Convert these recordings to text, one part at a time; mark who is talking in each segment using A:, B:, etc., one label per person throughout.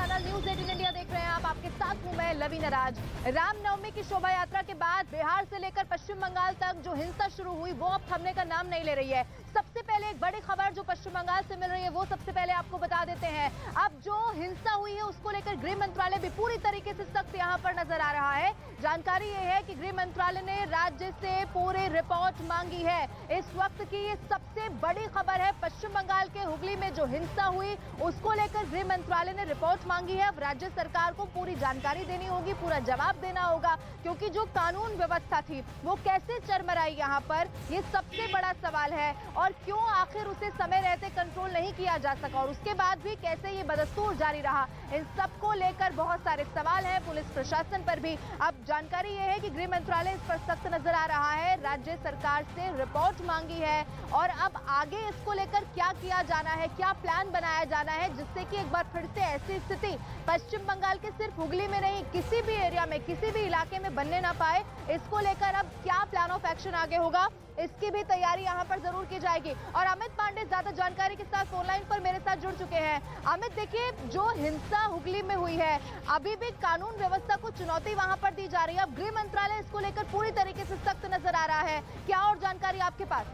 A: Channel news 18 India देख रहे हैं आप। आपके साथ हूं मैं लवी नराज। रामनवमी की शोभा यात्रा के बाद बिहार से लेकर पश्चिम बंगाल तक जो हिंसा शुरू हुई वो अब थमने का नाम नहीं ले रही है। सबसे पहले एक बड़ी खबर जो पश्चिम बंगाल से मिल रही है वो सबसे पहले आपको बता देते हैं। अब जो हिंसा हुई है उसको लेकर गृह मंत्रालय भी पूरी तरीके से सख्त यहां पर नजर आ रहा है। जानकारी ये है कि गृह मंत्रालय ने राज्य से पूरी रिपोर्ट मांगी है। इस वक्त की ये सबसे बड़ी खबर है। पश्चिम बंगाल के हुगली में जो हिंसा हुई उसको लेकर गृह मंत्रालय ने रिपोर्ट मांगी है। अब राज्य सरकार को पूरी जानकारी देनी होगी, पूरा जवाब देना होगा, क्योंकि जो कानून व्यवस्था थी वो कैसे चरमराई यहाँ पर, ये सबसे बड़ा सवाल है। और क्यों आखिर उसे समय रहते कंट्रोल नहीं किया जा सका और उसके बाद भी कैसे ये बदस्तूर जारी रहा, इन सबको लेकर बहुत सारे सवाल हैं पुलिस प्रशासन पर भी। अब जानकारी ये है कि गृह मंत्रालय इस पर सख्त नजर आ रहा है, राज्य सरकार से रिपोर्ट मांगी है और अब आगे इसको लेकर क्या किया जाना है, क्या प्लान बनाया जाना है, जिससे कि एक बार फिर से ऐसी स्थिति पश्चिम बंगाल के सिर्फ हुगली में नहीं किसी भी एरिया में, किसी भी इलाके में बनने ना पाए। इसको लेकर अब क्या प्लान ऑफ एक्शन आगे होगा, इसकी भी तैयारी यहाँ पर जरूर की जाएगी। और अमित पांडे ज्यादा जानकारी के साथ ऑनलाइन पर मेरे साथ जुड़ चुके हैं। अमित, देखिए, जो हिंसा हुगली में हुई है अभी भी कानून व्यवस्था को चुनौती वहां पर दी जा रही है। अब गृह मंत्रालय इसको लेकर पूरी तरीके से सख्त नजर आ रहा है। क्या और जानकारी आपके पास?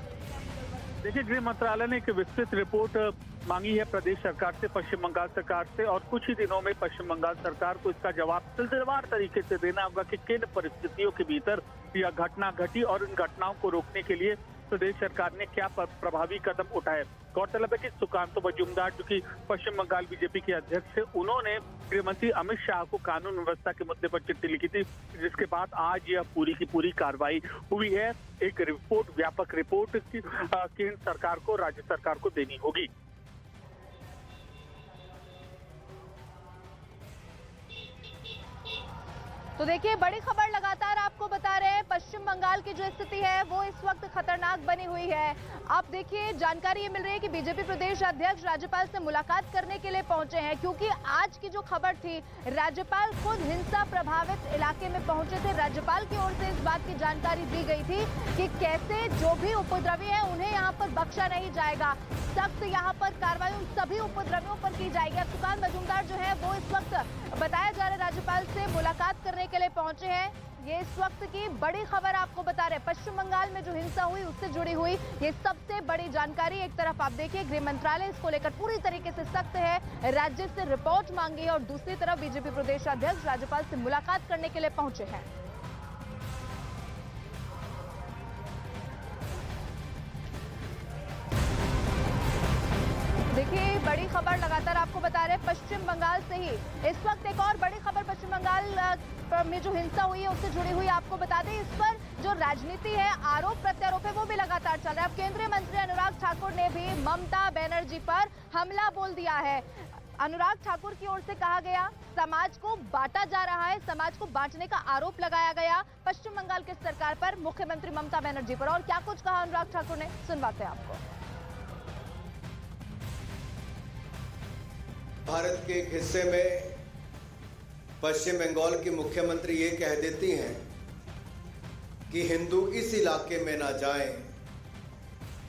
B: देखिए, गृह मंत्रालय ने एक विस्तृत रिपोर्ट मांगी है प्रदेश सरकार से, पश्चिम बंगाल सरकार से, और कुछ ही दिनों में पश्चिम बंगाल सरकार को इसका जवाब सिलसिलेवार तरीके से देना होगा कि किन परिस्थितियों के भीतर यह घटना घटी और इन घटनाओं को रोकने के लिए प्रदेश सरकार ने क्या प्रभावी कदम उठाए। गौरतलब है कि सुकांतो मजूमदार, जो कि पश्चिम बंगाल बीजेपी के अध्यक्ष है, उन्होंने गृह मंत्री अमित शाह को कानून व्यवस्था के मुद्दे पर चिट्ठी लिखी थी, जिसके बाद आज यह पूरी की पूरी कार्रवाई हुई है। एक रिपोर्ट, व्यापक रिपोर्ट केंद्र सरकार को, राज्य सरकार को देनी होगी।
A: तो देखिए, बड़ी खबर लगातार आपको बता रहे हैं, पश्चिम बंगाल की जो स्थिति है वो इस वक्त खतरनाक बनी हुई है। अब देखिए, जानकारी ये मिल रही है कि बीजेपी प्रदेश अध्यक्ष राज्यपाल से मुलाकात करने के लिए पहुंचे हैं, क्योंकि आज की जो खबर थी, राज्यपाल खुद हिंसा प्रभावित इलाके में पहुंचे थे। राज्यपाल की ओर से इस बात की जानकारी दी गई थी कि कैसे जो भी उपद्रवी है उन्हें यहाँ पर बख्शा नहीं जाएगा, सख्त यहाँ पर कार्रवाई उन सभी उपद्रवियों पर की जाएगी। सुकांत मजूमदार जो है वो इस वक्त बताया जा रहा है राज्यपाल से मुलाकात करने के लिए पहुंचे हैं। ये इस वक्त की बड़ी खबर आपको बता रहे हैं। पश्चिम बंगाल में जो हिंसा हुई उससे जुड़ी हुई ये सबसे बड़ी जानकारी। एक तरफ आप देखिए, गृह मंत्रालय इसको लेकर पूरी तरीके से सख्त है, राज्य से रिपोर्ट मांगी है, और दूसरी तरफ बीजेपी प्रदेश अध्यक्ष राज्यपाल से मुलाकात करने के लिए पहुंचे हैं। देखिए, बड़ी खबर लगातार आपको बता रहे हैं पश्चिम बंगाल से ही। इस वक्त एक और बड़ी खबर पश्चिम बंगाल में जो हिंसा हुई है उससे जुड़ी हुई आपको बता दें। इस पर जो राजनीति है, आरोप प्रत्यारोप है, वो भी लगातार चल रहा है। अब केंद्रीय मंत्री अनुराग ठाकुर ने भी ममता बनर्जी पर हमला बोल दिया है। अनुराग ठाकुर की ओर से कहा गया समाज को बांटा जा रहा है, समाज को बांटने का आरोप लगाया गया पश्चिम बंगाल की सरकार पर, मुख्यमंत्री ममता बनर्जी पर। और क्या कुछ कहा अनुराग ठाकुर ने, सुनवाते हैं आपको।
C: भारत के एक हिस्से में पश्चिम बंगाल की मुख्यमंत्री ये कह देती हैं कि हिंदू इस इलाके में ना जाएं,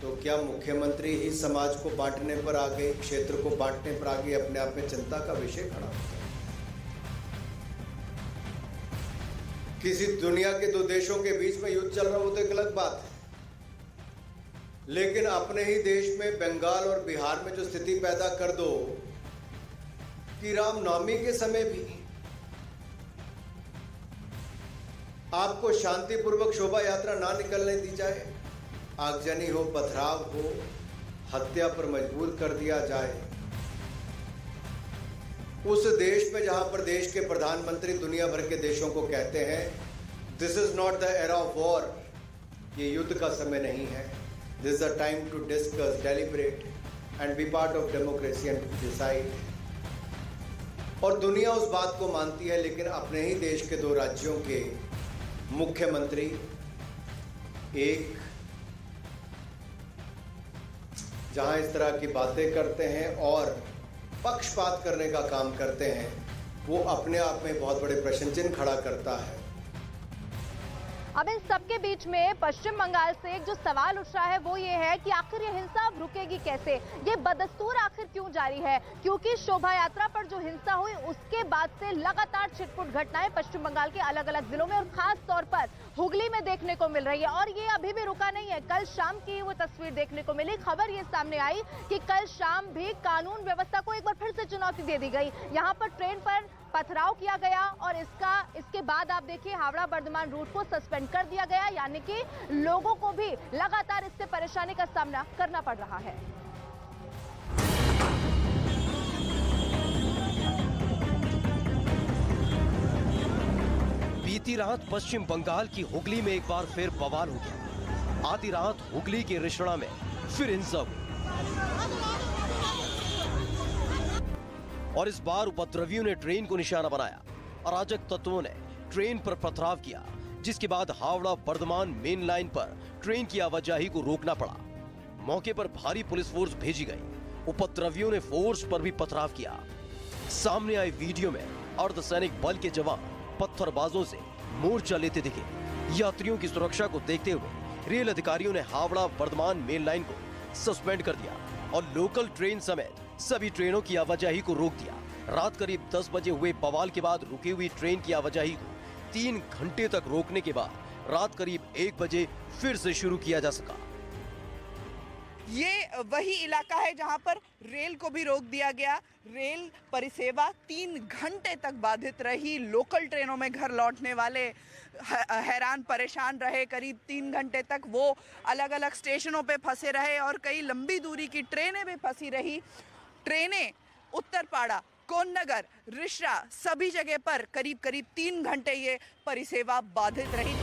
C: तो क्या मुख्यमंत्री ही समाज को बांटने पर आ गए, क्षेत्र को बांटने पर आ गए? अपने आप में चिंता का विषय खड़ा होता है। किसी दुनिया के दो देशों के बीच में युद्ध चल रहा हो तो एक अलग बात है, लेकिन अपने ही देश में बंगाल और बिहार में जो स्थिति पैदा कर दो कि रामनवमी के समय भी आपको शांतिपूर्वक शोभा यात्रा ना निकलने दी जाए, आगजनी हो, पथराव हो, हत्या पर मजबूर कर दिया जाए, उस देश में जहां पर देश के प्रधानमंत्री दुनिया भर के देशों को कहते हैं this is not the era of war, ये युद्ध का समय नहीं है, this is the time to discuss, deliberate and be part of democracy and decide. और दुनिया उस बात को मानती है, लेकिन अपने ही देश के दो राज्यों के मुख्यमंत्री एक जहां इस तरह की बातें करते हैं और पक्षपात करने का काम करते हैं, वो अपने आप में बहुत बड़े प्रश्न चिन्ह खड़ा करता है।
A: अब इन सबके बीच में पश्चिम बंगाल से एक जो सवाल उठ रहा है वो ये है कि आखिर ये हिंसा अब रुकेगी कैसे, ये बदस्तूर आखिर क्यों जारी है, क्योंकि शोभा यात्रा पर जो हिंसा हुई उसके बाद से लगातार छिटपुट घटनाएं पश्चिम बंगाल के अलग अलग जिलों में और खास तौर पर हुगली में देखने को मिल रही है। और ये अभी भी रुका नहीं है। कल शाम की वो तस्वीर देखने को मिली, खबर ये सामने आई कि कल शाम भी कानून व्यवस्था को एक बार फिर से चुनौती दे दी गई। यहाँ पर ट्रेन पर पथराव किया गया और इसके बाद आप देखिए हावड़ा बर्धमान रूट को सस्पेंड कर दिया गया, यानी कि लोगों को भी लगातार इससे परेशानी का सामना करना पड़ रहा है।
D: बीती रात पश्चिम बंगाल की हुगली में एक बार फिर बवाल हो गया। आधी रात हुगली के रिश्णा में फिर हिंसा हुई और इस बार उपद्रवियों ने ट्रेन को निशाना बनाया। अराजक तत्वों ने ट्रेन पर पथराव किया, जिसके बाद हावड़ा बर्धमान मेन लाइन पर ट्रेन की आवाजाही को रोकना पड़ा। मौके पर भारी पुलिस फोर्स भेजी गई। उपद्रवियों ने फोर्स पर भी पथराव किया। सामने आई वीडियो में अर्धसैनिक बल के जवान पत्थरबाजों से मोर्चा लेते दिखे। यात्रियों की सुरक्षा को देखते हुए रेल अधिकारियों ने हावड़ा बर्धमान मेन लाइन को सस्पेंड कर दिया और लोकल ट्रेन समेत सभी ट्रेनों की आवाजाही को रोक दिया। रात करीब 10 बजे हुए बवाल के बाद रुकी हुई ट्रेन की आवाजाही को 3 घंटे तक रोकने के बाद रात करीब 1 बजे फिर से शुरू किया जा सका।
E: ये वही इलाका है जहां पर रेल को भी रोक दिया गया। रेल परिसेवा 3 घंटे तक बाधित रही। लोकल ट्रेनों में घर लौटने वाले हैरान परेशान रहे। करीब 3 घंटे तक वो अलग अलग स्टेशनों पे फंसे रहे और कई लंबी दूरी की ट्रेनें भी फंसी रही। ट्रेनें उत्तरपाड़ा, कोन्नगर, रिश्रा सभी जगह पर करीब 3 घंटे ये परिसेवा बाधित रही।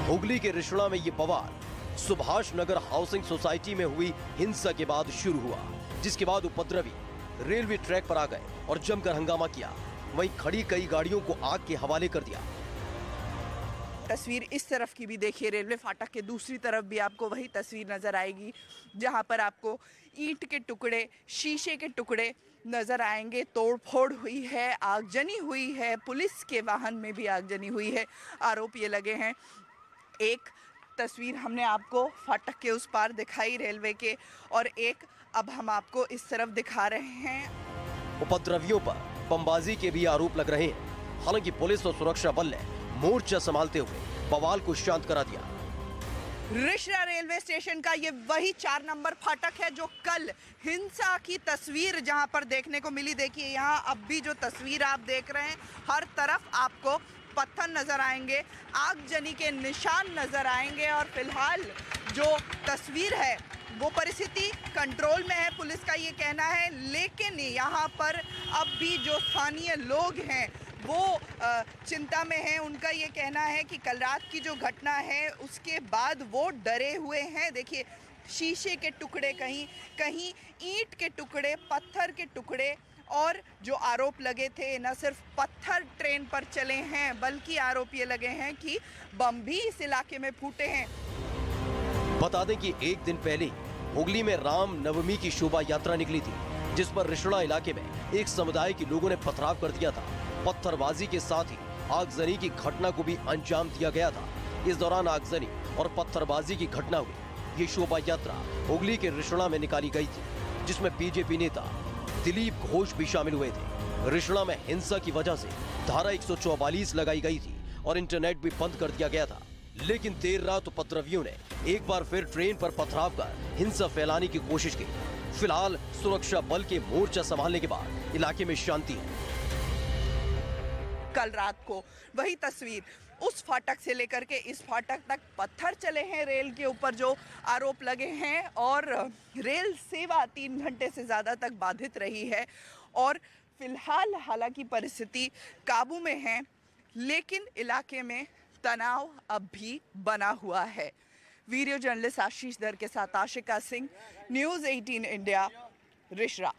D: हुगली के रिश्णा में ये बवाल सुभाष नगर हाउसिंग सोसाइटी में हुई हिंसा के बाद शुरू हुआ, जिसके बाद उपद्रवी रेलवे ट्रैक पर आ गए और जमकर हंगामा किया। वहीं खड़ी कई गाड़ियों को आग के हवाले कर दिया।
E: तस्वीर इस तरफ की भी देखिए, रेलवे फाटक के दूसरी तरफ भी आपको वही तस्वीर नजर आएगी जहां पर आपको ईंट के टुकड़े, शीशे के टुकड़े नजर आएंगे। तोड़फोड़ हुई है, आगजनी हुई है, पुलिस के वाहन में भी आगजनी हुई है। आरोप ये लगे हैं। एक तस्वीर हमने आपको फाटक के उस पार दिखाई रेलवे के, और एक अब हम आपको इस तरफ दिखा रहे हैं।
D: उपद्रवियों पर बमबाजी के भी आरोप लग रहे हैं। हालांकि पुलिस और सुरक्षा बल ने मोर्चा संभालते हुए बवाल को शांत करा दिया।
E: रिश्रा रेलवे स्टेशन का ये वही 4 नंबर फाटक है जो कल हिंसा की तस्वीर जहां पर देखने को मिली। देखिए यहाँ अब भी जो तस्वीर आप देख रहे हैं, हर तरफ आपको पत्थर नजर आएंगे, आगजनी के निशान नजर आएंगे। और फिलहाल जो तस्वीर है वो परिस्थिति कंट्रोल में है, पुलिस का ये कहना है। लेकिन यहाँ पर अब भी जो स्थानीय लोग हैं वो चिंता में हैं। उनका ये कहना है कि कल रात की जो घटना है उसके बाद वो डरे हुए हैं। देखिए शीशे के टुकड़े, कहीं ईंट के टुकड़े, पत्थर के टुकड़े, और जो आरोप लगे थे न सिर्फ पत्थर ट्रेन पर चले हैं बल्कि आरोप ये लगे हैं कि बम भी इस इलाके में फूटे हैं।
D: बता दें कि एक दिन पहले हुगली में राम नवमी की शोभा यात्रा निकली थी, जिस पर रिश्णा इलाके में एक समुदाय के लोगों ने पथराव कर दिया था। पत्थरबाजी के साथ ही आगजनी की घटना को भी अंजाम दिया गया था। इस दौरान आगजनी और पत्थरबाजी की घटना हुई। ये शोभा यात्रा हुगली के रिश्णा में निकाली गई थी, जिसमें बीजेपी नेता दिलीप घोष भी शामिल हुए थे। रिश्णा में हिंसा की वजह से धारा 144 लगाई गई थी और इंटरनेट भी बंद कर दिया गया था। लेकिन देर रात उपद्रवियों ने एक बार फिर ट्रेन पर पथराव कर हिंसा फैलाने की कोशिश की। फिलहाल सुरक्षा बल के मोर्चा संभालने के बाद इलाके में शांति है।
E: कल रात को वही तस्वीर, उस फाटक से लेकर के इस फाटक तक पत्थर चले हैं रेल के ऊपर जो आरोप लगे हैं, और रेल सेवा 3 घंटे से ज़्यादा तक बाधित रही है। और फिलहाल हालांकि परिस्थिति काबू में है, लेकिन इलाके में तनाव अब भी बना हुआ है। वीडियो जर्नलिस्ट आशीष दर के साथ आशिका सिंह, न्यूज़ 18 इंडिया, रिश्रा।